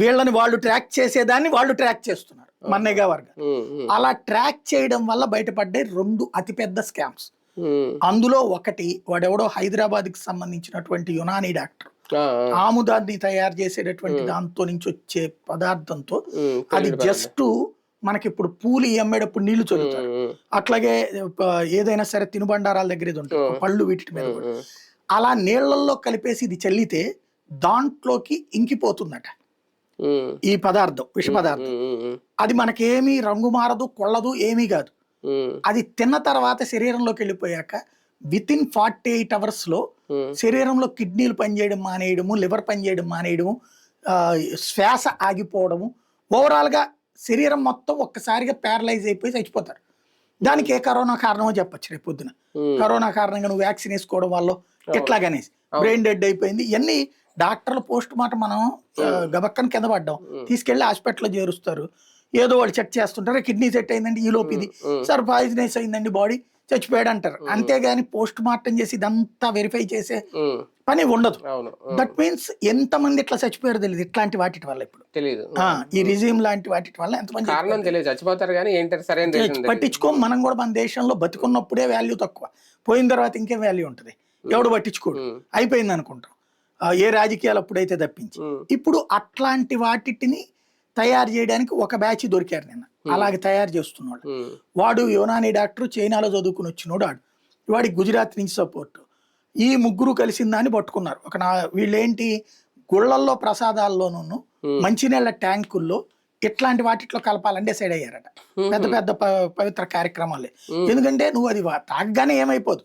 [SPEAKER 2] వీళ్ళని వాళ్ళు ట్రాక్ చేసేదాన్ని వాళ్ళు ట్రాక్ చేస్తున్నారు మన నిఘా వర్గాలు. అలా ట్రాక్ చేయడం వల్ల బయటపడ్డే 2 అతిపెద్ద స్కామ్స్. అందులో ఒకటి వాడెవడో హైదరాబాద్ కి సంబంధించినటువంటి యునానీ డాక్టర్ ఆముదాన్ని తయారు చేసేటటువంటి దాంతో నుంచి వచ్చే పదార్థంతో అది జస్ట్ మనకి ఇప్పుడు పూలు అమ్మేటప్పుడు నీళ్లు చల్లుతారు, అట్లాగే ఏదైనా సరే తినుబండారాల దగ్గర ఇది ఉంటుంది పళ్ళు వీటి మీద కూడా అలా నీళ్లలో కలిపేసి ఇది చల్లితే దాంట్లోకి ఇంకిపోతుందట ఈ పదార్థం, విష పదార్థం. అది మనకేమీ రంగు మారదు, కొల్లదు, ఏమీ కాదు. అది తిన్న తర్వాత శరీరంలోకి వెళ్ళిపోయాక వితిన్ 48 hours లో శరీరంలో కిడ్నీలు పనిచేయడం మానేయడము, లివర్ పనిచేయడం మానేయడము, శ్వాస ఆగిపోవడము, ఓవరాల్ గా శరీరం మొత్తం ఒక్కసారిగా ప్యారలైజ్ అయిపోయి చచ్చిపోతారు. దానికి ఏ కరోనా కారణమో చెప్పచ్చు రేపు పొద్దున. కరోనా కారణంగా నువ్వు వ్యాక్సిన్ వేసుకోవడం వల్ల ఎట్లాగనేసి బ్రెయిన్ డెడ్ అయిపోయింది. ఇవన్నీ డాక్టర్లు పోస్ట్ మార్టం మనం గబక్కని కింద పడ్డాం తీసుకెళ్లి హాస్పిటల్లో చేరుస్తారు. ఏదో వాళ్ళు చెక్ చేస్తుంటారు, కిడ్నీ సెట్ అయిందండి, ఈ లోపు ఇది సార్ పాయిజనైజ్ అయిందండి, బాడీ చచ్చిపోయాడు అంటారు. అంతేగాని పోస్ట్ మార్టం చేసి ఇదంతా వెరిఫై చేసే పని ఉండదు. దట్ మీన్స్ ఎంతమంది ఇట్లా చచ్చిపోయారు తెలియదు ఇట్లాంటి వాటి వల్ల. ఇప్పుడు తెలియదు ఈ రిజిమ్ లాంటి వాటి వల్ల ఎంతమంది పట్టించుకో. మనం కూడా మన దేశంలో బతికున్నప్పుడే వాల్యూ తక్కువ, పోయిన తర్వాత ఇంకేం వాల్యూ ఉంటది, ఎవడు పట్టించుకోడు, అయిపోయింది అనుకుంటాం ఏ రాజకీయాలు అప్పుడైతే తప్పించి. ఇప్పుడు అట్లాంటి వాటిని తయారు చేయడానికి ఒక బ్యాచ్ దొరికారు నిన్న, అలాగే తయారు చేస్తున్నాడు. వాడు యునానీ డాక్టర్, చైనాలో చదువుకుని వచ్చినోడు వాడికి గుజరాత్ నుంచి సపోర్ట్. ఈ ముగ్గురు కలిసిన దాన్ని పట్టుకున్నారు. వీళ్ళేంటి గుళ్ళల్లో ప్రసాదాల్లోనూ మంచినీళ్ళ ట్యాంకుల్లో ఇట్లాంటి వాటిట్లో కలపాలని డిసైడ్ అయ్యారట. పెద్ద పెద్ద పవిత్ర కార్యక్రమాలే. ఎందుకంటే నువ్వు అది తాగగానే ఏమైపోదు,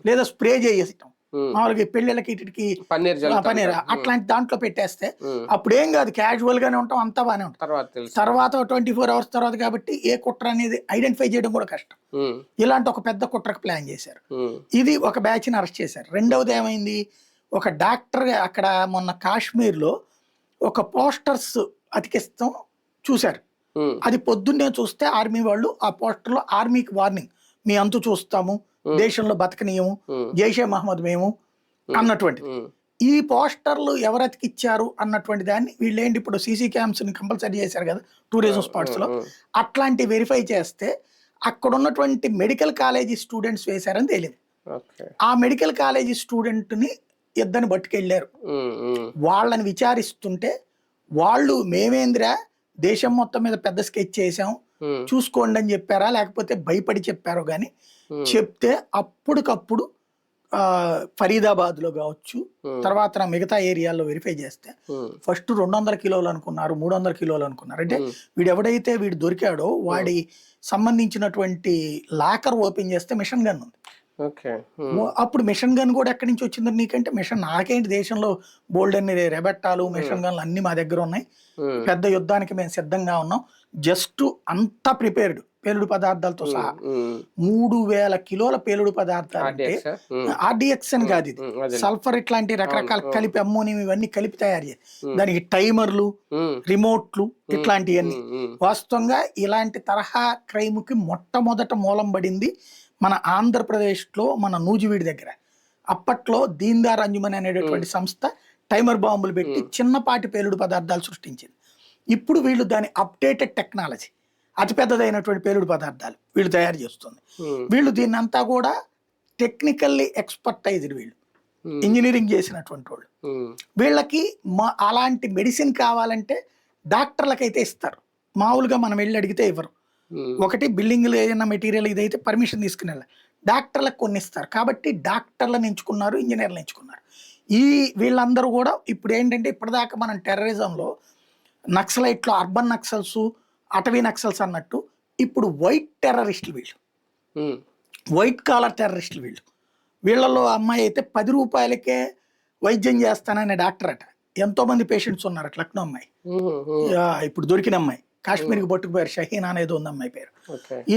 [SPEAKER 2] లేదా స్ప్రే చేసేయటం మామూలుగా పెళ్ళిళ్ళకి ఇటుకి పన్నీర్ అట్లాంటి దాంట్లో పెట్టేస్తే అప్పుడు ఏం కాదు, క్యాజువల్ గానే ఉంటాం, అంతా బానే ఉంటాం. తర్వాత 24 hours తర్వాత కాబట్టి ఏ కుట్ర అనేది ఐడెంటిఫై చేయడం కూడా కష్టం. ఇలాంటి ఒక పెద్ద కుట్రకు ప్లాన్ చేశారు. ఇది ఒక బ్యాచ్ ని అరెస్ట్ చేశారు. రెండవది ఏమైంది, ఒక డాక్టర్ అక్కడ మొన్న కాశ్మీర్ లో ఒక పోస్టర్స్ అతికిస్తాం చూశారు. అది పొద్దున్నే చూస్తే ఆర్మీ వాళ్ళు ఆ పోస్టర్ లో ఆర్మీకి వార్నింగ్, మీ అంతు చూస్తాము, దేశంలో బతకనీయము, జైషే మహమ్మద్ మేము అన్నటువంటి. ఈ పోస్టర్లు ఎవరతికిచ్చారు అన్నటువంటి దాన్ని వీళ్ళేంటి ఇప్పుడు సీసీ క్యామ్స్ ని కంపల్సరీ చేశారు కదా టూరిజం స్పాట్స్ లో, అట్లాంటి వెరిఫై చేస్తే అక్కడ ఉన్నటువంటి మెడికల్ కాలేజీ స్టూడెంట్స్ వేశారని తేలింది. ఆ మెడికల్ కాలేజీ స్టూడెంట్ ని ఇద్దరిని పట్టుకెళ్లారు. వాళ్ళని విచారిస్తుంటే వాళ్ళు మేమేంద్రా దేశం మొత్తం మీద పెద్ద స్కెచ్ చేసాం చూసుకోండి అని చెప్పారా, లేకపోతే భయపడి చెప్పారో గాని చెప్తే అప్పటికప్పుడు ఫరీదాబాద్ లో కావచ్చు, తర్వాత మిగతా ఏరియాల్లో వెరిఫై చేస్తే ఫస్ట్ 200 కిలోలు అనుకున్నారు, 300 కిలోలు అనుకున్నారు. అంటే వీడు ఎవడైతే వీడు దొరికాడో వాడి సంబంధించినటువంటి లాకర్ ఓపెన్ చేస్తే మిషన్ గన్ ఉంది. అప్పుడు మిషన్ గన్ కూడా ఎక్కడి నుంచి వచ్చిందని నీకంటే మిషన్ నాకేంటి, దేశంలో బోల్డ్ అన్ని రెబెట్టాలు మిషన్ గన్లు అన్ని మా దగ్గర ఉన్నాయి, పెద్ద యుద్ధానికి మేము సిద్ధంగా ఉన్నాం, జస్ట్ అంతా ప్రిపేర్డ్ పేలుడు పదార్థాలతో సహా
[SPEAKER 1] ఉమ్.
[SPEAKER 2] 3,000 కిలోల పేలుడు పదార్థాలు అంటే
[SPEAKER 1] RDX, ఉమ్,
[SPEAKER 2] ఆర్డిఎక్స్ అని కాదు ఇది,
[SPEAKER 1] అదే.
[SPEAKER 2] సల్ఫర్ ఇట్లాంటి రకరకాల కలిపి అమ్మోనియం ఇవన్నీ కలిపి తయారు చేసి దానికి టైమర్లు,
[SPEAKER 1] ఉమ్,
[SPEAKER 2] రిమోట్లు ఇట్లాంటివన్నీ.
[SPEAKER 1] ఉమ్,
[SPEAKER 2] వాస్తవంగా ఇలాంటి తరహా క్రైమ్కి మొట్టమొదట మూలం పడింది మన ఆంధ్రప్రదేశ్లో మన నూజివీడి దగ్గర. అప్పట్లో దీన్దార్ అంజుమన్ అనేటటువంటి సంస్థ టైమర్ బాంబులు పెట్టి చిన్నపాటి పేలుడు పదార్థాలు సృష్టించింది. ఇప్పుడు వీళ్ళు దాని అప్డేటెడ్ టెక్నాలజీ, అతిపెద్దదైనటువంటి పేలుడు పదార్థాలు వీళ్ళు తయారు చేస్తుంది. వీళ్ళు దీన్ని అంతా కూడా టెక్నికల్లీ ఎక్స్పర్టైజ్డ్, వీళ్ళు ఇంజనీరింగ్ చేసినటువంటి వాళ్ళు. వీళ్ళకి అలాంటి మెడిసిన్ కావాలంటే డాక్టర్లకైతే ఇస్తారు, మామూలుగా మనం వెళ్ళి అడిగితే ఇవ్వరు. ఒకటి బిల్డింగ్లో ఏదైనా మెటీరియల్ ఇదైతే పర్మిషన్ తీసుకుని వెళ్ళాలి, డాక్టర్లకు కొన్ని ఇస్తారు. కాబట్టి డాక్టర్లను ఎంచుకున్నారు, ఇంజనీర్లు ఎంచుకున్నారు. వీళ్ళందరూ కూడా ఇప్పుడు ఏంటంటే ఇప్పటిదాకా మనం టెర్రరిజంలో నక్సలైట్లో అర్బన్ నక్సల్స్, అటవీ నక్సల్స్ అన్నట్టు ఇప్పుడు వైట్ టెర్రరిస్టులు వీళ్ళు, వైట్ కాలర్ టెర్రరిస్టులు వీళ్ళు. వీళ్ళలో అమ్మాయి అయితే 10 రూపాయలకే వైద్యం చేస్తాననే డాక్టర్ అట. ఎంతోమంది పేషెంట్స్ ఉన్నారు అట్లా. లక్నో అమ్మాయి, ఇప్పుడు దొరికిన అమ్మాయి, కాశ్మీర్కి పట్టుకుపోయారు, షహీన్ అనేది ఉంది అమ్మాయి పేరు.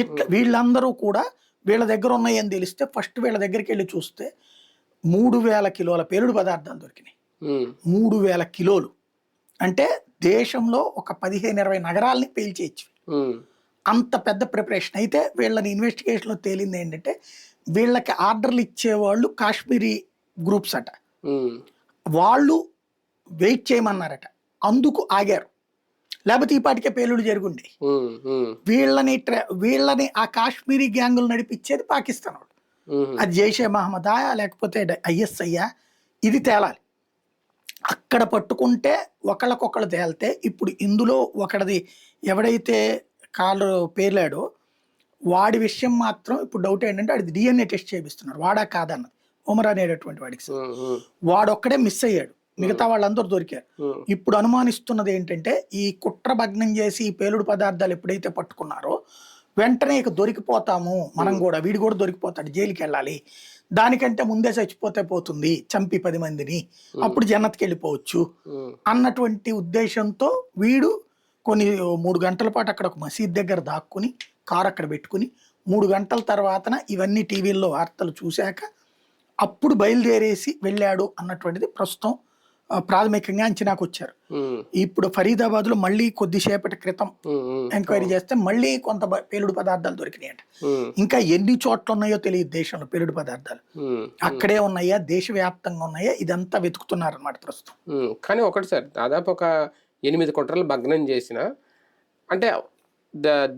[SPEAKER 2] ఇట్లా వీళ్ళందరూ కూడా వీళ్ళ దగ్గర ఉన్నాయని తెలిస్తే ఫస్ట్ వీళ్ళ దగ్గరికి వెళ్ళి చూస్తే 3,000 కిలోల పేలుడు పదార్థాలు దొరికినాయి. 3,000 కిలోలు అంటే దేశంలో ఒక 15-20 నగరాలని పేల్చేయచ్చు. అంత పెద్ద ప్రిపరేషన్. అయితే వీళ్ళని ఇన్వెస్టిగేషన్లో తేలింది ఏంటంటే వీళ్ళకి ఆర్డర్లు ఇచ్చేవాళ్ళు కాశ్మీరీ గ్రూప్స్ అట. వాళ్ళు వెయిట్ చేయమన్నారట, అందుకు ఆగారు. లేకపోతే ఈ పాటికే పేలుడు జరుగుండే. వీళ్ళని ఆ కాశ్మీరీ గ్యాంగులు నడిపించేది పాకిస్తాన్ వాళ్ళు. అది జైషే మహమ్మదా లేకపోతే ఐఎస్ఐయా, ఇది తేలాలి. అక్కడ పట్టుకుంటే ఒకళ్ళకొకళ్ళు తేలితే ఇప్పుడు ఇందులో ఒకటిది ఎవడైతే కాళ్ళు పేర్లాడో వాడి విషయం మాత్రం ఇప్పుడు డౌట్ ఏంటంటే అది డిఎన్ఏ టెస్ట్ చేపిస్తున్నారు, వాడా కాదన్నది. ఉమర్ అనేటటువంటి వాడికి వాడొక్కడే మిస్ అయ్యాడు, మిగతా వాళ్ళందరూ దొరికారు. ఇప్పుడు అనుమానిస్తున్నది ఏంటంటే ఈ కుట్ర భగ్నం చేసి ఈ పేలుడు పదార్థాలు ఎప్పుడైతే పట్టుకున్నారో వెంటనే ఇక దొరికిపోతాము మనం కూడా, వీడు కూడా దొరికిపోతాడు, జైలుకి వెళ్ళాలి, దానికంటే ముందే చచ్చిపోతే పోతుంది, చంపి 10 మందిని, అప్పుడు జన్నత్కి వెళ్ళిపోవచ్చు అన్నటువంటి ఉద్దేశంతో వీడు కొన్ని 3 గంటల పాటు అక్కడ ఒక మసీద్ దగ్గర దాక్కుని కారు అక్కడ పెట్టుకుని 3 గంటల తర్వాతన ఇవన్నీ టీవీల్లో వార్తలు చూశాక అప్పుడు బయలుదేరేసి వెళ్ళాడు అన్నటువంటిది ప్రస్తుతం ప్రాథమికంగా అంచనాకు వచ్చారు. ఇప్పుడు ఫరీదాబాద్ లో మళ్ళీ కొద్దిసేపటి క్రితం ఎంక్వైరీ చేస్తే మళ్ళీ కొంత పేలుడు పదార్థాలు దొరికినాయంట. ఇంకా ఎన్ని చోట్ల ఉన్నాయో తెలియదు దేశంలో పేలుడు పదార్థాలు, అక్కడే ఉన్నాయా దేశవ్యాప్తంగా ఉన్నాయా ఇదంతా వెతుకుతున్నారు అన్నమాట ప్రస్తుతం.
[SPEAKER 1] కానీ ఒకటి సార్, దాదాపు ఒక 8 కుట్రలు భగ్నం చేసిన అంటే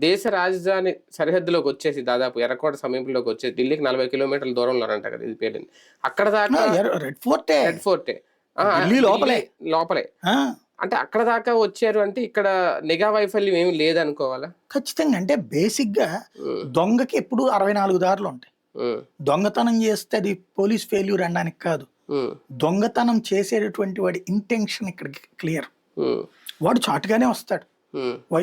[SPEAKER 1] దేశ రాజధాని సరిహద్దులోకి వచ్చేసి దాదాపు ఎర్రకోట సమీపంలోకి వచ్చేసి ఢిల్లీకి 40 కిలోమీటర్ల దూరంలో అంట కదా ఇది పేలింది. అక్కడ దాకా
[SPEAKER 2] రెడ్ ఫోర్టే
[SPEAKER 1] లోపలే అంటే అక్కడ దాకా వచ్చారు అంటే ఇక్కడ నిఘా వైఫల్యం ఏమి లేదనుకోవాలా?
[SPEAKER 2] ఖచ్చితంగా. అంటే బేసిక్ గా దొంగకి ఎప్పుడు 64 దారులు ఉంటాయి. దొంగతనం చేస్తే అది పోలీస్ ఫెయిల్యూర్ అనడానికి కాదు, దొంగతనం చేసేటటువంటి వాడి ఇంటెన్షన్ ఇక్కడ క్లియర్. వాడు చాటుగానే వస్తాడు.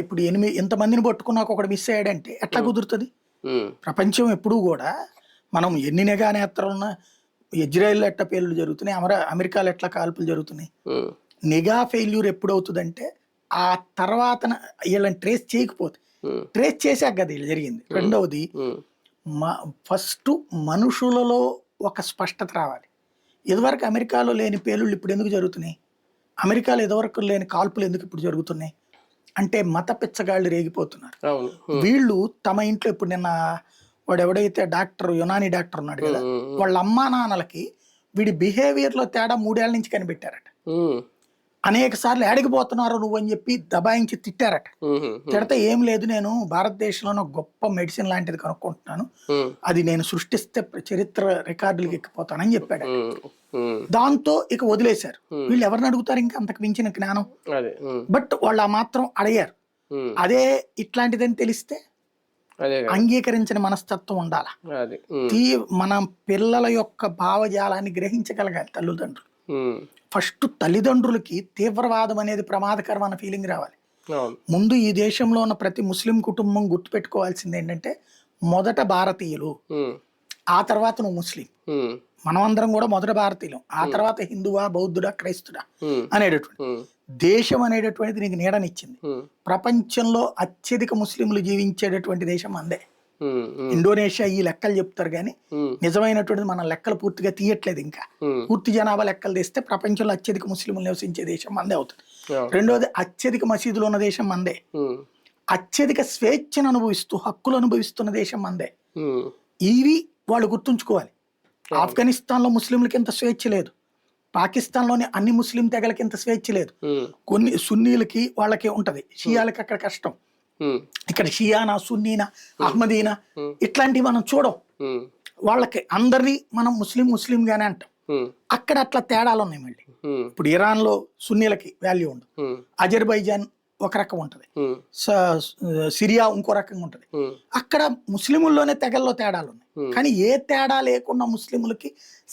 [SPEAKER 2] ఇప్పుడు 8 ఇంతమందిని పట్టుకున్నాక ఒకటి మిస్ అయ్యాడంటే ఎట్లా కుదురుతుంది? ప్రపంచం ఎప్పుడూ కూడా మనం ఎన్ని నిఘా నేత్రాలున్నా ఇజ్రాయెల్ ఎట్లా పేలుడు జరుగుతున్నాయి, అమెరికాలో ఎట్లా కాల్పులు జరుగుతున్నాయి. నిఘా ఫెయిల్యూర్ ఎప్పుడవుతుందంటే ఆ తర్వాత వీళ్ళని ట్రేస్ చేయకపోతే, ట్రేస్ చేశాక కదా వీళ్ళు జరిగింది. రెండవది ఫస్ట్ మనుషులలో ఒక స్పష్టత రావాలి. ఇదివరకు అమెరికాలో లేని పేలుళ్ళు ఇప్పుడు ఎందుకు జరుగుతున్నాయి, అమెరికాలో ఇదివరకు లేని కాల్పులు ఎందుకు ఇప్పుడు జరుగుతున్నాయి అంటే మత పిచ్చగాళ్ళు రేగిపోతున్నారు. వీళ్ళు తమ ఇంట్లో ఇప్పుడు నిన్న వాడు ఎవడైతే డాక్టర్ యునాని డాక్టర్ ఉన్నాడు కదా, వాళ్ళ అమ్మా నాన్నలకి వీడి బిహేవియర్ లో తేడా 3 ఏళ్ల నుంచి కనిపెట్టారట. అనేక సార్లు అడిగిపోతున్నారు నువ్వు అని చెప్పి దబాయించి తిట్టారట. తిడితే ఏం లేదు, నేను భారతదేశంలో గొప్ప మెడిసిన్ లాంటిది కనుక్కుంటున్నాను, అది నేను సృష్టిస్తే చరిత్ర రికార్డులకి ఎక్కిపోతానని చెప్పాడు. దాంతో ఇక వదిలేశారు. వీళ్ళు ఎవరిని అడుగుతారు ఇంకా అంతకు మించిన జ్ఞానం? బట్ వాళ్ళు ఆ మాత్రం అడిగారు. అదే ఇట్లాంటిదని తెలిస్తే అంగీకరించిన మనస్తత్వం ఉండాలి. మన పిల్లల యొక్క భావజాలాన్ని గ్రహించగలగాలి తల్లిదండ్రులు. ఫస్ట్ తల్లిదండ్రులకి తీవ్రవాదం అనేది ప్రమాదకరం అన్న ఫీలింగ్ రావాలి. ముందు ఈ దేశంలో ఉన్న ప్రతి ముస్లిం కుటుంబం గుర్తుపెట్టుకోవాల్సింది ఏంటంటే మొదట భారతీయులు, ఆ తర్వాత నువ్వు ముస్లిం, మనమందరం కూడా మొదటి భారతీయులం, ఆ తర్వాత హిందువా బౌద్ధుడా క్రైస్తుడా అనేటటువంటి దేశం అనేటటువంటిది నీకు నీడనిచ్చింది. ప్రపంచంలో అత్యధిక ముస్లింలు జీవించేటటువంటి దేశం మందే. ఇండోనేషియా ఈ లెక్కలు చెప్తారు కానీ నిజమైనటువంటిది మన లెక్కలు పూర్తిగా తీయట్లేదు. ఇంకా పూర్తి జనాభా లెక్కలు తీస్తే ప్రపంచంలో అత్యధిక ముస్లింలు నివసించే దేశం మందే అవుతుంది. రెండోది అత్యధిక మసీదులు ఉన్న దేశం మందే. అత్యధిక స్వేచ్ఛను అనుభవిస్తూ హక్కులు అనుభవిస్తున్న దేశం మందే. ఇవి వాళ్ళు గుర్తుంచుకోవాలి. ఆఫ్ఘనిస్తాన్ లో ముస్లింలకి ఇంత స్వేచ్ఛ లేదు, పాకిస్తాన్ లోని అన్ని ముస్లిం తెగలకి ఇంత స్వేచ్ఛ లేదు. కొన్ని సున్నీలకి వాళ్ళకి ఉంటది, షియాలకి అక్కడ కష్టం. ఇక్కడ షియానా సున్నీనా అహ్మదీనా ఇట్లాంటివి మనం చూడం. వాళ్ళకి అందరినీ మనం ముస్లిం గానే అంటాం. అక్కడ అట్లా తేడాలు ఉన్నాయి. మళ్ళీ ఇప్పుడు ఇరాన్ లో సున్నీలకి వాల్యూ ఉండదు, అజర్బైజాన్ ఒక రకం ఉంటది, సిరియా ఇంకో రకంగా ఉంటది. అక్కడ ముస్లిముల్లోనే తెగల్లో తేడాలు ఉన్నాయి. కానీ ఏ తేడా లేకుండా ముస్లింలకి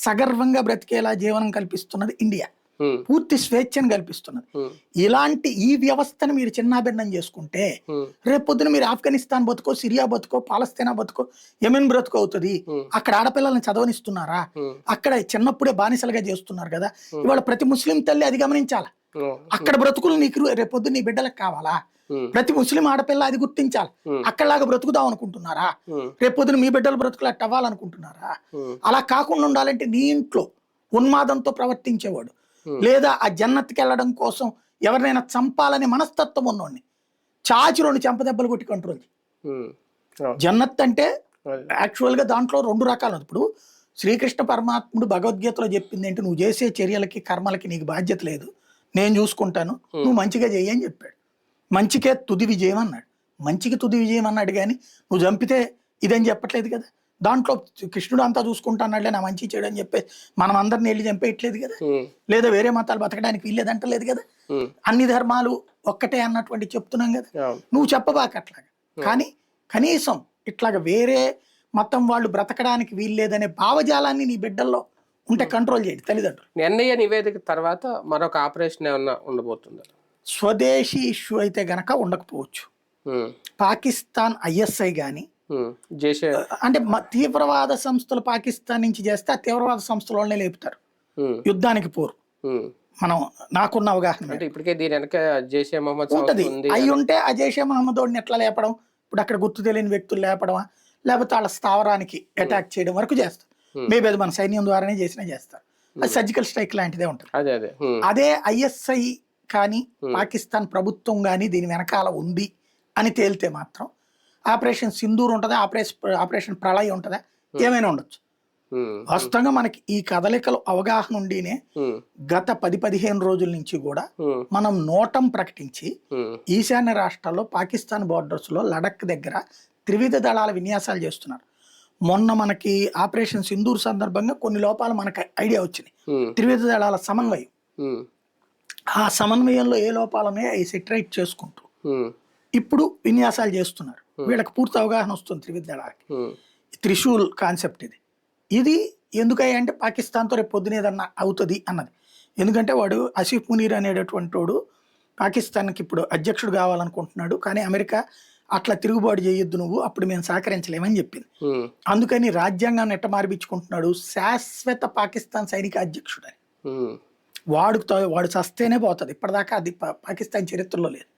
[SPEAKER 2] సగర్వంగా బ్రతికేలా జీవనం కల్పిస్తున్నది ఇండియా, పూర్తి స్వేచ్ఛను కల్పిస్తున్నది. ఇలాంటి ఈ వ్యవస్థను మీరు చిన్నాభిన్నం చేసుకుంటే రేపొద్దున మీరు ఆఫ్ఘనిస్తాన్ బతుకో, సిరియా బతుకో, పాలస్తీనా బతుకో, యెమెన్ బ్రతుకో అవుతుంది. అక్కడ ఆడపిల్లల్ని చదవనిస్తున్నారా? అక్కడ చిన్నప్పుడే బానిసలుగా చేస్తున్నారు కదా. ఇవాళ ప్రతి ముస్లిం తల్లి అది గమనించాలా. అక్కడ బ్రతుకులు నీకు రేపొద్దు నీ బిడ్డలకు కావాలా? ప్రతి ముస్లిం ఆడపిల్ల అది గుర్తించాలి. అక్కడలాగా బ్రతుకుదాం అనుకుంటున్నారా? రేపొద్దున మీ బిడ్డలు బ్రతుకులు అట్ట అవ్వాలనుకుంటున్నారా? అలా కాకుండా ఉండాలంటే నీ ఇంట్లో ఉన్మాదంతో ప్రవర్తించేవాడు, లేదా ఆ జన్నత్కి వెళ్ళడం కోసం ఎవరినైనా చంపాలనే మనస్తత్వం ఉన్నోడిని చాచి 2 చెంపదెబ్బలు కొట్టి కంట్రోల్ చేయి. జన్నత్ అంటే యాక్చువల్ గా దాంట్లో 2 రకాలు. ఇప్పుడు శ్రీకృష్ణ పరమాత్ముడు భగవద్గీతలో చెప్పింది ఏంటి? నువ్వు చేసే చర్యలకి కర్మలకి నీకు బాధ్యత లేదు, నేను చూసుకుంటాను, నువ్వు మంచిగా చెయ్యి అని చెప్పాడు. మంచికే తుది విజయం అన్నాడు. మంచికి తుది విజయం అన్నాడు కానీ నువ్వు చంపితే ఇదని చెప్పట్లేదు కదా. దాంట్లో కృష్ణుడు అంతా చూసుకుంటాన్నాడులే నా మంచి చేయడం అని చెప్పి మనం అందరిని వెళ్ళి చంపేయట్లేదు కదా, లేదా వేరే మతాలు బతకడానికి వీల్లేదంటలేదు కదా. అన్ని ధర్మాలు ఒక్కటే అన్నటువంటి చెప్తున్నాం కదా. నువ్వు చెప్పబాక అట్లాగా. కానీ కనీసం ఇట్లాగా వేరే మతం వాళ్ళు బ్రతకడానికి వీల్లేదనే భావజాలాన్ని నీ బిడ్డల్లో ఉంటే కంట్రోల్ చేయండి తల్లిదండ్రులు.
[SPEAKER 1] ఎన్ఐఏ నివేదిక తర్వాత మరొక ఆపరేషన్ ఏమన్నా ఉండబోతుందా?
[SPEAKER 2] స్వదేశీ ఇష్యూ అయితే గనక ఉండకపోవచ్చు. పాకిస్తాన్ ఐఎస్ఐ గాని అంటే తీవ్రవాద సంస్థలు పాకిస్తాన్ నుంచి చేస్తే ఆ తీవ్రవాద సంస్థల వాళ్ళనే లేపుతారు, యుద్ధానికి పోరు. మనం నాకున్న అవగాహన
[SPEAKER 1] ఇప్పటికే దీని వెనక జైషే మహమ్మద్
[SPEAKER 2] ఉంటది. అయి ఉంటే ఆ జైషే మహమ్మదోడిని ఎట్లా లేపడం, ఇప్పుడు అక్కడ గుర్తు తెలియని వ్యక్తులు లేపడమా, లేకపోతే వాళ్ళ స్థావరానికి అటాక్ చేయడం వరకు చేస్తారు. మేబీ అది మన సైన్యం ద్వారానే చేస్తారు. అది సర్జికల్ స్ట్రైక్ లాంటిదే ఉంటుంది. అదే ఐఎస్ఐ కానీ పాకిస్తాన్ ప్రభుత్వం కానీ దీని వెనకాల ఉంది అని తేలితే మాత్రం ఆపరేషన్ సింధూర్ ఉంటుందా, ఆపరేషన్ ప్రళయ్ ఉంటుందా, ఏమైనా ఉండొచ్చు. వాస్తవంగా మనకి ఈ కదలికలు అవగాహన ఉండినే గత 10-15 రోజుల నుంచి కూడా మనం నోటం ప్రకటించి ఈశాన్య రాష్ట్రాల్లో పాకిస్తాన్ బోర్డర్స్ లో లడక్ దగ్గర త్రివిధ దళాల విన్యాసాలు చేస్తున్నారు. మొన్న మనకి ఆపరేషన్ సింధూర్ సందర్భంగా కొన్ని లోపాలు మనకు ఐడియా వచ్చినాయి. త్రివిధ దళాల సమన్వయం, ఆ సమన్వయంలో ఏ లోపాలు ఉన్నాయో అవి సెటరైట్ చేసుకుంటూ ఇప్పుడు విన్యాసాలు చేస్తున్నారు. వీళ్ళకి పూర్తి అవగాహన వస్తుంది త్రివిధ దళాలకి. త్రిశూల్ కాన్సెప్ట్ ఇది ఎందుకయ్యా అంటే పాకిస్తాన్తో రేపు పొద్దున ఏదన్నా అవుతుంది అన్నది. ఎందుకంటే వాడు ఆసిఫ్ మునీర్ అనేటటువంటి వాడు పాకిస్తాన్కి ఇప్పుడు అధ్యక్షుడు కావాలనుకుంటున్నాడు. కానీ అమెరికా అట్లా తిరుగుబాటు చేయొద్దు నువ్వు, అప్పుడు మేము సహకరించలేమని చెప్పింది. అందుకని రాజ్యాంగాన్ని ఎట్ట మార్పించుకుంటున్నాడు, శాశ్వత పాకిస్తాన్ సైనిక అధ్యక్షుడు అని. వాడు చస్తేనే పోతుంది. ఇప్పటిదాకా అది పాకిస్తాన్ చరిత్రలో లేదు.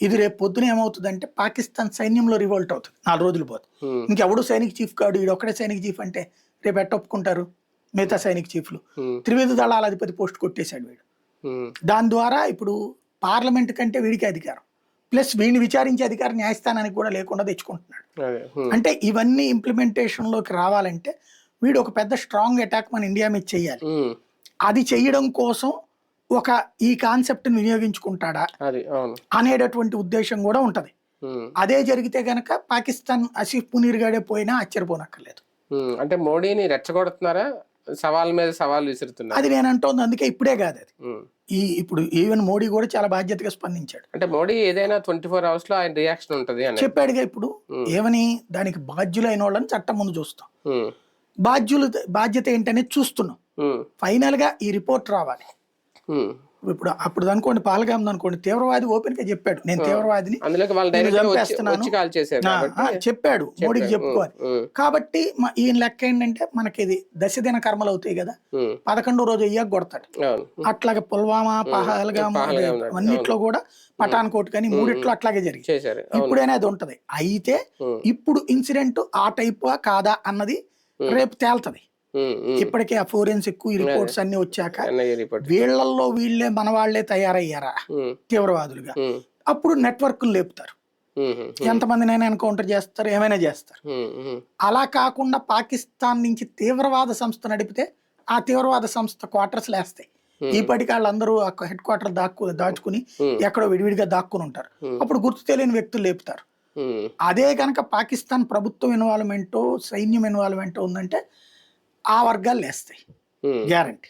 [SPEAKER 2] ఇది రేపు పొద్దున ఏమవుతుందంటే పాకిస్తాన్ సైన్యంలో రివోల్ట్ అవుతుంది, 4 రోజులు పోతుంది. ఇంకెవడు సైనిక చీఫ్ కాడు, వీడు ఒక్కడే సైనిక చీఫ్ అంటే రేపు ఎట్ట ఒప్పుకుంటారు మిగతా సైనిక చీఫ్లు? త్రివిధ దళాల అధిపతి పోస్ట్ కొట్టేశాడు వీడు. దాని ద్వారా ఇప్పుడు పార్లమెంట్ కంటే వీడికి అధికారం, ప్లస్ వీడిని విచారించే అధికారం న్యాయస్థానానికి కూడా లేకుండా తెచ్చుకుంటున్నాడు. అంటే ఇవన్నీ ఇంప్లిమెంటేషన్ లోకి రావాలంటే వీడు ఒక పెద్ద స్ట్రాంగ్ అటాక్ మన ఇండియా మీద చెయ్యాలి. అది చెయ్యడం కోసం ఒక ఈ కాన్సెప్ట్ ని వినియోగించుకుంటాడా అనేటటువంటి ఉద్దేశం కూడా ఉంటది. అదే జరిగితే గనక పాకిస్తాన్ ఆసిఫ్ మునీర్ గాడే పోయినా ఆశ్చర్యపోనక్కర్లేదు.
[SPEAKER 1] అంటే మోడీని రెచ్చగొడుతున్నారా, సవాల్ మీద సవాల్ విసురుతున్నారు?
[SPEAKER 2] అది నేను అంటోంది. అందుకే ఇప్పుడే కాదు అది, ఇప్పుడు ఈవెన్ మోడీ కూడా చాలా బాధ్యతగా స్పందించాడు.
[SPEAKER 1] అంటే మోడీ ఏదైనా 24 hours లో ఆయన రియాక్షన్ ఉంటది అని
[SPEAKER 2] చెప్పాడుగా. ఇప్పుడు ఏమని, దానికి బాధ్యులైన వాళ్ళని చట్టం ముందు చూస్తాం, బాధ్యత ఏంటనేది చూస్తున్నాం. ఫైనల్ గా ఈ రిపోర్ట్ రావాలి. ఇప్పుడు అప్పుడు అనుకోండి పాల్గామ్ అనుకోండి, తీవ్రవాది ఓపెన్ గా చెప్పాడు నేను తీవ్రవాదిని,
[SPEAKER 1] అందులోకి వాళ్ళు
[SPEAKER 2] నేను
[SPEAKER 1] డైరెక్ట్
[SPEAKER 2] చంపేస్తున్నాను.
[SPEAKER 1] వచ్చి కాల్ చేశారు కాబట్టి
[SPEAKER 2] చెప్పాడు మోడీకి చెప్పుకోవాలి.
[SPEAKER 1] ఉమ్,
[SPEAKER 2] కాబట్టి ఈయన లెక్క ఏంటంటే మనకి ఇది దశదిన కర్మలు అవుతాయి కదా,
[SPEAKER 1] ఉమ్,
[SPEAKER 2] 11వ రోజు అయ్యాక కొడతాడు.
[SPEAKER 1] అవును.
[SPEAKER 2] అట్లాగే పుల్వామా, పహల్గామ్
[SPEAKER 1] పహల్గామ్ ఉన్నాడు.
[SPEAKER 2] అన్నిట్లో కూడా పఠాన్కోట్ కానీ మూడిట్లో అట్లాగే జరిగింది.
[SPEAKER 1] చేశారు. అవును.
[SPEAKER 2] ఇప్పుడైనా అది ఉంటది. అయితే
[SPEAKER 1] ఉమ్,
[SPEAKER 2] ఇప్పుడు ఇన్సిడెంట్ ఆ టైపా కాదా అన్నది రేపు తేల్తది.
[SPEAKER 1] ఉమ్, ఉమ్.
[SPEAKER 2] ఇప్పటికే ఆ ఫోరెన్సిక్ ఈ రిపోర్ట్స్ అన్ని వచ్చాక
[SPEAKER 1] NIA రిపోర్ట్.
[SPEAKER 2] వీళ్ళల్లో వీళ్ళే మన వాళ్లే తయారయ్యారా
[SPEAKER 1] ఉమ్,
[SPEAKER 2] తీవ్రవాదులుగా,
[SPEAKER 1] ఉమ్,
[SPEAKER 2] అప్పుడు నెట్వర్క్లు లేపుతారు,
[SPEAKER 1] ఉమ్, ఉమ్,
[SPEAKER 2] ఎంతమందినైనా ఎన్కౌంటర్ చేస్తారు, ఏమైనా చేస్తారు.
[SPEAKER 1] ఉమ్, ఉమ్,
[SPEAKER 2] అలా కాకుండా పాకిస్తాన్ నుంచి తీవ్రవాద సంస్థ నడిపితే ఆ తీవ్రవాద సంస్థ క్వార్టర్స్ లేస్తాయి. ఈపాటికి వాళ్ళందరూ హెడ్ క్వార్టర్ దాచుకుని
[SPEAKER 1] ఉమ్,
[SPEAKER 2] ఎక్కడో విడివిడిగా దాక్కుని ఉంటారు. అప్పుడు గుర్తు తెలియని వ్యక్తులు లేపుతారు.
[SPEAKER 1] ఉమ్.
[SPEAKER 2] అదే కనుక పాకిస్తాన్ ప్రభుత్వం ఇన్వాల్వ్మెంటో సైన్యం ఇన్వాల్వ్మెంటో ఉందంటే ఆ వర్గాలు లేస్తాయి, గ్యారంటీ.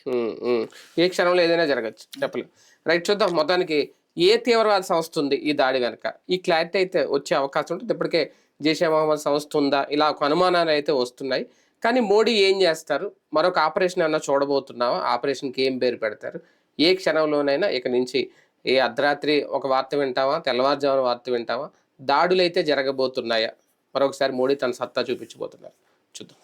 [SPEAKER 1] ఏ క్షణంలో ఏదైనా జరగచ్చు, చెప్పలేదు. రైట్, చూద్దాం. మొత్తానికి ఏ తీవ్రవాద సంస్థ ఉంది ఈ దాడి వెనక, ఈ క్లారిటీ అయితే వచ్చే అవకాశం ఉంటుంది. ఇప్పటికే జైషే మహమ్మద్ సంస్థ ఉందా, ఇలా ఒక అనుమానాలు అయితే వస్తున్నాయి. కానీ మోడీ ఏం చేస్తారు, మరొక ఆపరేషన్ ఏమన్నా చూడబోతున్నావా, ఆపరేషన్కి ఏం పేరు పెడతారు, ఏ క్షణంలోనైనా ఇక నుంచి ఏ అర్ధరాత్రి ఒక వార్త వింటావా, తెల్లవారుజామున వార్త వింటావా, దాడులు అయితే జరగబోతున్నాయా, మరొకసారి మోడీ తన సత్తా చూపించబోతున్నారు. చూద్దాం.